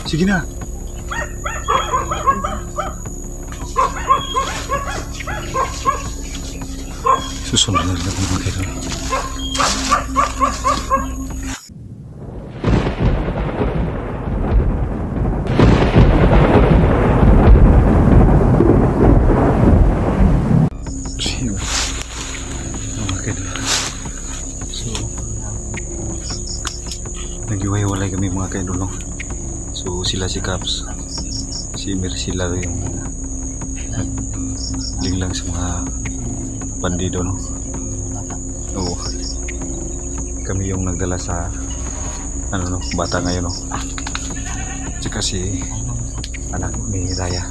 Sige na. Susunod na rin ako mga kaidol. Naghiwa-hiwalay kami mga kaidol, no? So sila si Caps, si Mercila yung linglang sa mga bandido, no? Oo. Kami yung nagdala sa ano, no, bata ngayon, no? Tsaka si anak ni Raya.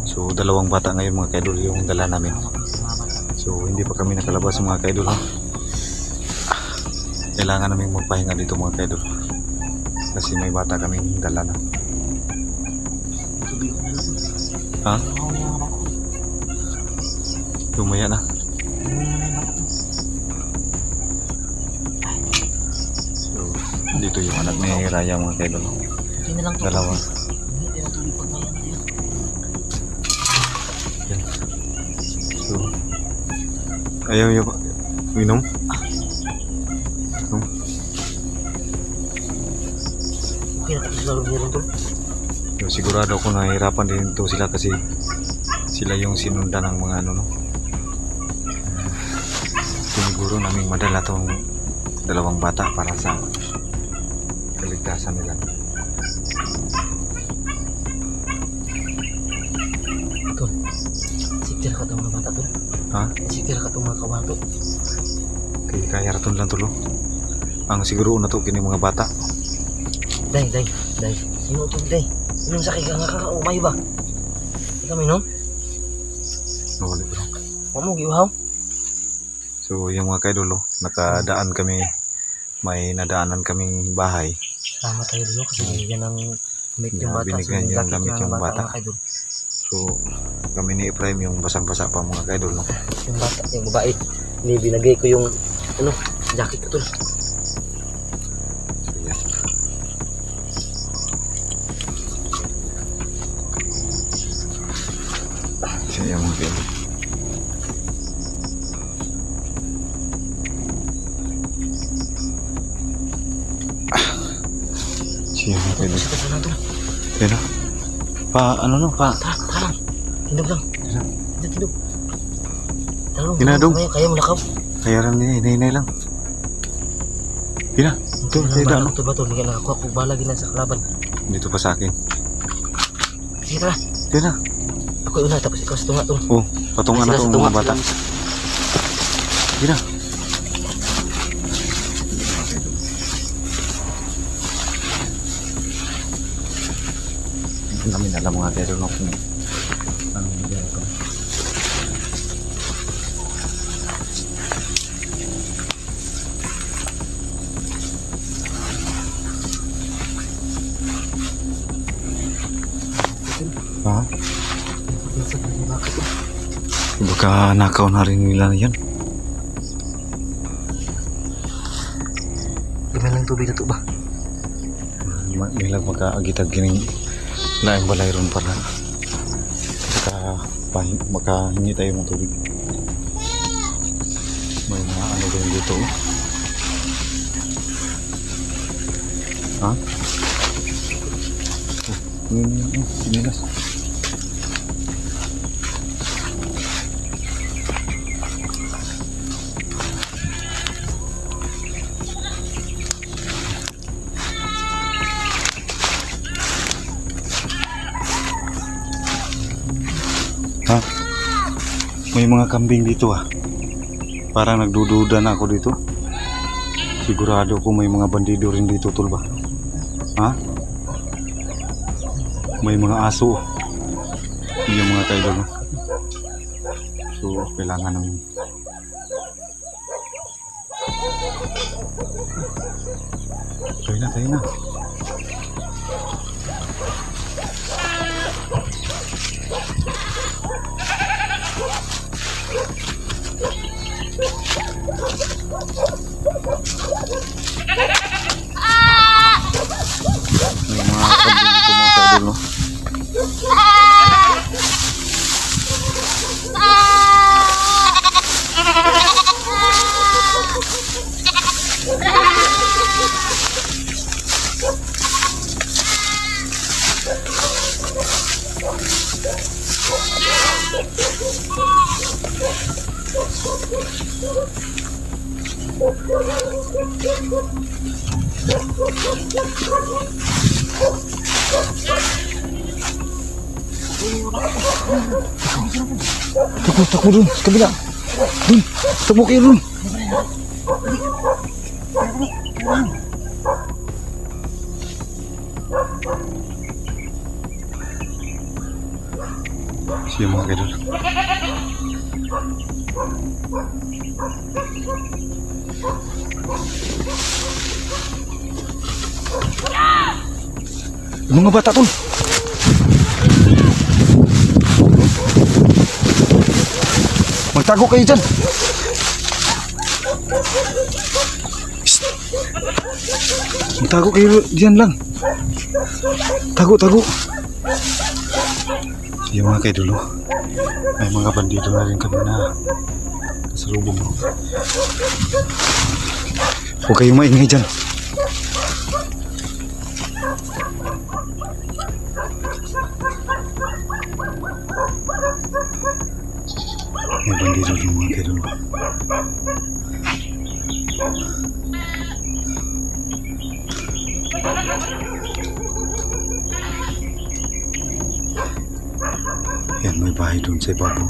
So dalawang bata ngayon mga kaidol yung dala namin. So hindi pa kami nakalabas mga kaidol, no? Kailangan namin magpahinga dito mga kaidol kasi may bata kaming dala na. Ha? Lumaya na. So dito yung anak ni Raya mga kaidol, dalawa. So ayaw niyo pa minum? So, sigurado ako nahihirapan din ito sila kasi sila yung sinundan ng mga ano, no? Siguro namin madala tong dalawang bata para sa kaligtasan nila. Ito, siktir ka itong mga bata to. Ha? Siktir ka itong mga kawan to. Kaya raton lang tulo. Ang siguro na to kini mga bata. Day. Sino ito, day? Inong sakit ka nga umay ba? Ikaw minom? Nawali bro. Mamong giuhaw? So yung mga kaidolo, nakadaan kami, may nadaanan kaming bahay. Sama tayo dito kasi binigyan ng damit yung bata. Binigyan yung damit yung bata. So kami ni Ephraim yung basang-basa pa mga kaidol, no? Yung bata, yung babae, binigay ko yung ano, jacket ko to. Siya yung mga kaidol. Siya yung mga kaidol. Pero pa ano no pa? Tara. Tindog lang. Tindog. Hinadog. Kaya mo lakaw. Kaya rin hinay lang. Hina. Ito, tidak ano. Ito ba ito? Hindi ka nakakuha. Kung bahala gina sa kalaban. Dito pa sa akin. Sige tara. Hina. Ako una tapos ikaw sa tunga to. Oh, patungan na itong mga bata. Hina. Hindi namin alam mga kaidol no kung anong nangyari ko. Ha? Baka nakaw na rin nila yan. Gimana lang tubig na ito ba? Nilag makaagitag gining laing balay ron para makahingi tayo ng tubig. May mga ano din dito. Ha? Sinilas. Ha? May mga kambing dito ah. Parang nagdududa na ako dito. Sigurado ko may mga bandido rin dito tol ba? Ha? May mga aso. Yung mga kaidol. So kailangan namin. Tayo na. Takbo dun, sa kabila. Dun, takbo kayo dun. Siya mga kaidol. Yung mga bata tol. Magtago kayo dyan. Psst. Magtago kayo dyan lang. Tago. Yung mga kaidol, may mga bandido na rin kami na sa lubong. Huwag kayong maingay dyan. May bandido yung mga kaidol. Yan, may bahay doon sa ibabaw.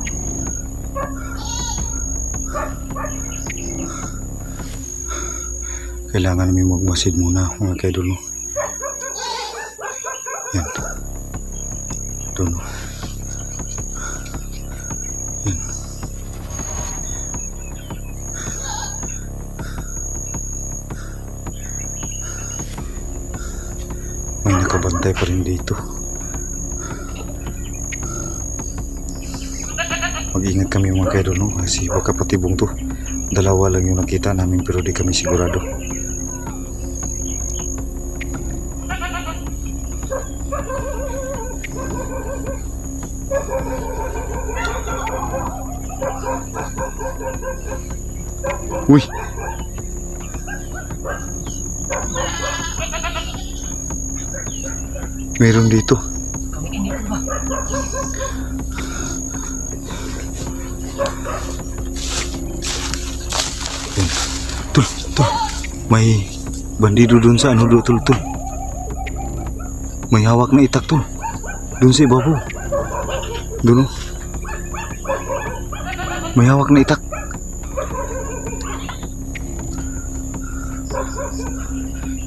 Kailangan namin magmasid muna mga kaidol. Yan. Doon. Yan. May nakabantay pa rin dito. Mag-ingat kami mga kaidol, no? Kasi baka patibong to. Dalawa lang yung nakita namin pero di kami sigurado. Uy! Meron dito. Tul. May bandido dun sa ano do, tul. May hawak na itak tul. Dun sa ibabaw. Dun. May hawak na itak.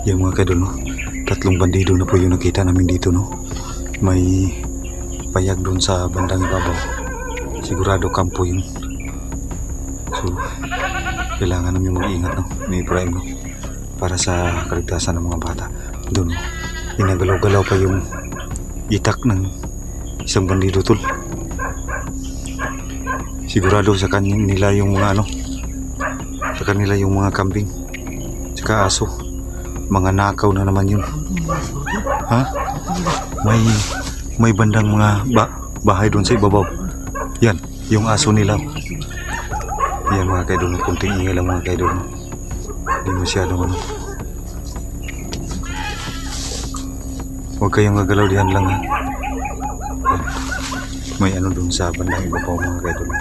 Yung mga kaidol, no? 3 bandido na po yung nakita namin dito, no? May payag dun sa bandang ibabaw. Sigurado kampo yun. So, kailangan namin mag-ingat, no? May Ibrahim, no? Para sa kaligtasan ng mga bata. Doon, no? Inagalaw-galaw pa yung itak ng isang bandido, tol. Sigurado sa kanila yung mga ano, sa kanila yung mga kambing, saka aso. Mga nakaw na naman yun. Ha? May bandang mga bahay doon sa ibabaw. Yan, yung aso nila. Yan mga kaidol, kunting ingay lang mga kaidol. Hindi masyadong ano. Huwag kayong gagalaw diyan lang, ha. Yan. May ano doon sa bandang ibabaw mga kaidol.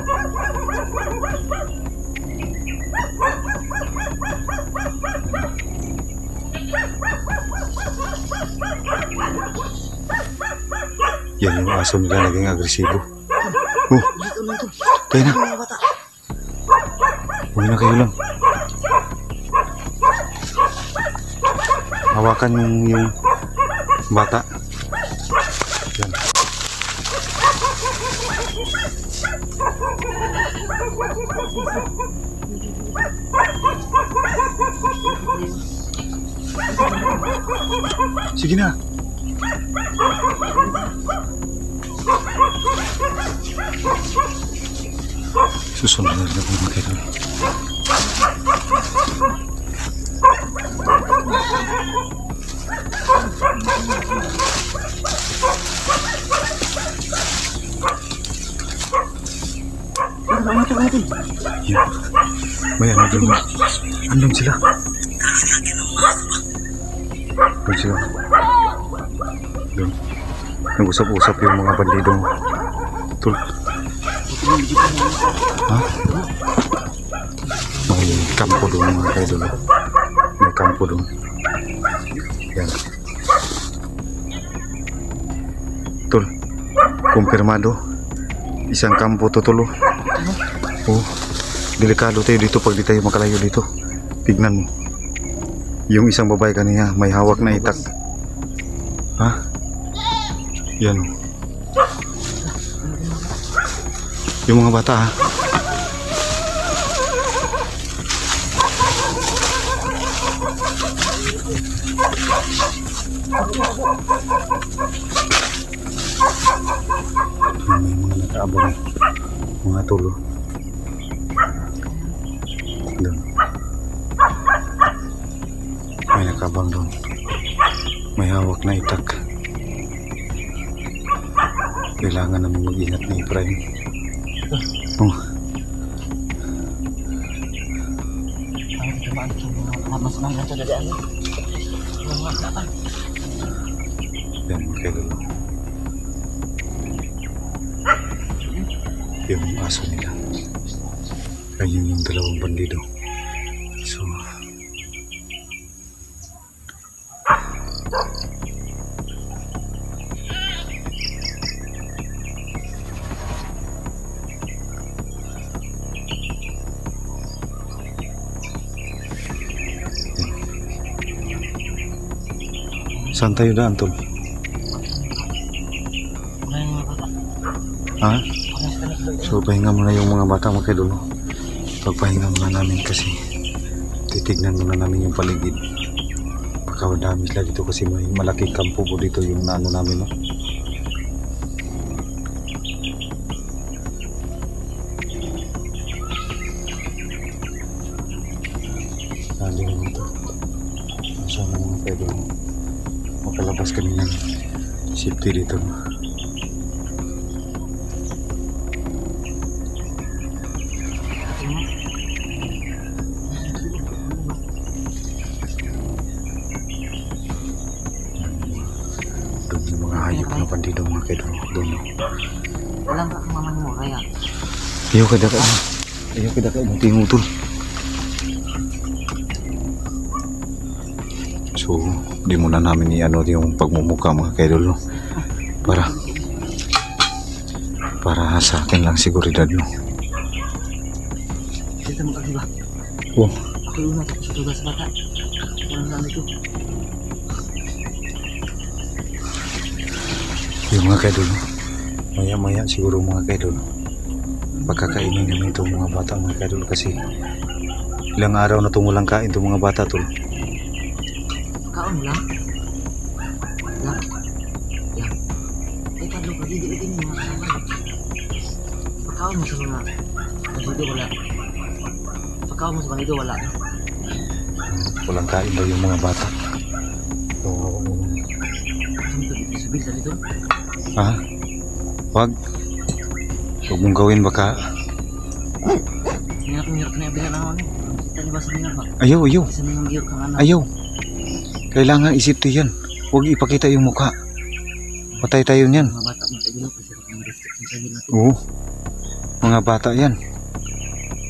Yan yung aso nila naging agresibo. Oh, tayo na. Huwag na kayo lang. Hawakan yung bata. Yan. Sige na. Susunod na rin ako mga kaidol. Yan. May ano doon. Andun sila. Doon sila. Doon. Nag-usap-usap yung mga bandidong tul. Ha? Oh, kampo doon mga kaidol. May kampo doon. Yan. Tol, kumpirmado. Isang kampo to tulo. Oh, delikado tayo dito pag di tayo makalayo dito. Tignan mo. Yung isang babae kanina may hawak na itak. Ha? Yan. Yung mga bata ha. May mga nakaabang mga tulo. Doon. May nakabang doon. May hawak na itak. Kailangan namin mag-ingat ni Efraim. Oh. Mas mga ito dadaan. Mga kapan. Yan mga kaidol. Yung aso nila. Ayun yung dalawang bandido. So saan tayo daan, Tol? Ha? So pahinga muna yung mga bata mga kaidol. Pagpahinga muna namin kasi titignan muna namin yung paligid. Baka madami sila dito kasi may malaking kampo po dito yung naano namin, no? Nandito naman ito. Sana mga kaidol makalabas kami ng safety dito, no? Doon yung mga hayop na bandido mga kaidol. Doon, no? Walang ka kang maman mo kaya. Ayaw ka daka. Ayaw ka daka. Munting utol. So, di muna namin i-ano yung pagmumuka mga kaidol, no? Para sa akin lang seguridad, no? Dito mo kasi ba? Oh, Ako yung natakot sa tugas bata. Walang saan ito. yung mga kaidol, no? Maya-maya siguro mga kaidol. Pagkakainin namin itong mga bata mga kaidol kasi ilang araw na itong walang kain itong mga bata, Tol. Kaon lang. Lang. Lang. Eh, talo ka. Hindi din yung mga kasama. Pagkaon mo sa mga bandido wala. Pagkaon mo sa bandido wala. Walang kain daw yung mga bata. So, Ano ito dito sa bilda dito? ha? Wag mong gawin baka. Hirap na yung bilang ako. Kita niyo ba sa mga ba? Ayaw. Isa na yung giyot kang anak. Ayaw. Kailangan isipto yan. Huwag ipakita yung mukha. Patay tayo niyan. Mga bata mo tayo kasi ang restriction sa nila natin. Oo. Mga bata yan.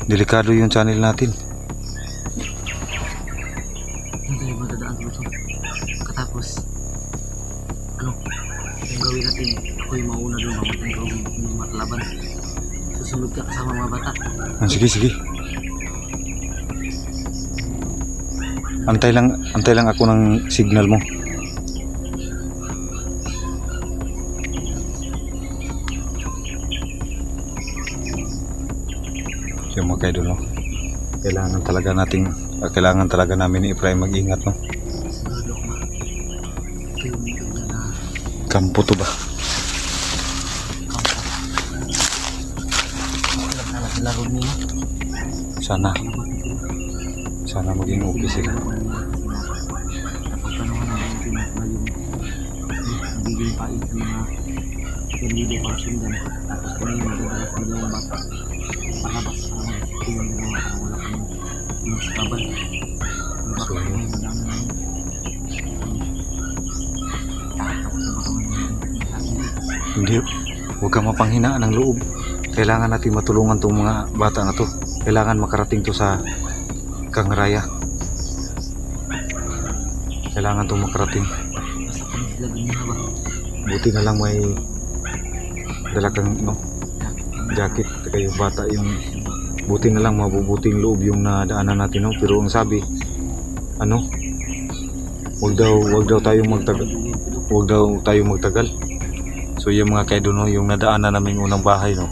Delikado yung channel natin. Ano tayo ba dadaan dito? Katapos, ano, yung gawin natin, ako yung mauna doon, mamatay ko yung matlaban. Susunod ka kasama mga bata. Sige. Antay lang ako ng signal mo. Yung mga kaidol, no? Kailangan talaga namin ni Efraim mag-ingat, no? Sigurado ko ma. Ito yung tingnan na Kampo to ba? kampo. Alam na sila ron niya. Sana maging okay sila. Napagtanungan na yung pinakmal yung nagiging pain sa mga pendido para sundan. Tapos kami yung magdadala sa dalawang bata. Palabas sa mga yung dalawa para wala kami yung sabal. Baka kami madami na yun. Tapos na baka Hindi, huwag ka mapanghinaan ng loob. Kailangan natin matulungan tong mga bata na to. Kailangan makarating to sa Kang Raya. Kailangan itong makarating. Basta pa sila ganyan ba? Buti na lang may dala kang no, jacket. Kaya yung bata yung buti na lang mabubuting loob yung nadaanan natin, no? Pero ang sabi ano, wag daw tayong magtagal. So yung mga kaidol, no, yung nadaanan namin unang bahay, no,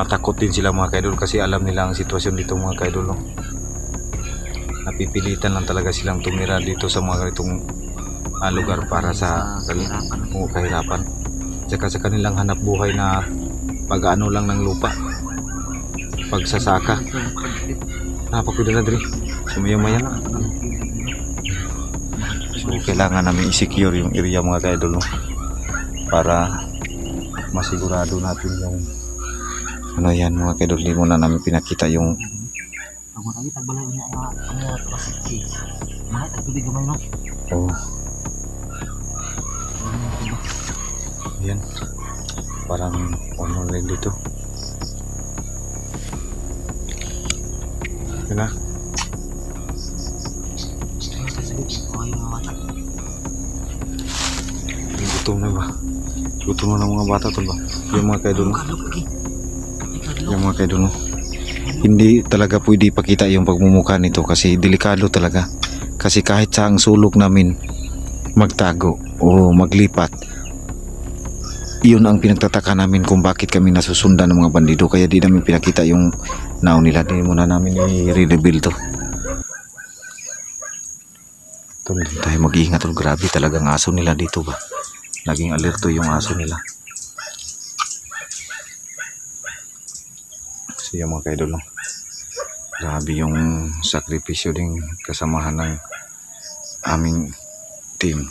takot din sila mga kaidol kasi alam nila ang sitwasyon dito mga kaidol, no. Napipilitan lang talaga silang tumira dito sa mga itong lugar para sa kahirapan. Saka sa kanilang hanap buhay na pag-ano lang ng lupa, pagsasaka. Napakuda na diri. Sumaya-maya na. So kailangan namin i-secure yung area mga kaidol, no, para masigurado natin yung ano yan mga kaidol. Hindi mo na namin pinakita yung Pag matagi tagbalay niya ang traffic. Mga tagtubig gamay, no? oh. Yan. Parang ano rin dito. Yan na. Gutom na ba? Gutom na ng mga bata to ba? Yung mga kaidol, no? Yung mga kaidol, no? Hindi talaga pwede ipakita yung pagmumukha nito kasi delikado talaga. Kasi kahit sa ang sulok namin magtago o maglipat, iyon ang pinagtataka namin kung bakit kami nasusundan ng mga bandido. Kaya di namin pinakita yung nao nila. Di muna namin i-reveal to. Tayo mag-iingat. Grabe talagang aso nila dito ba. Naging alerto yung aso nila. So yung mga kaidol, no? Grabe yung sakripisyo ding kasamahan ng aming team.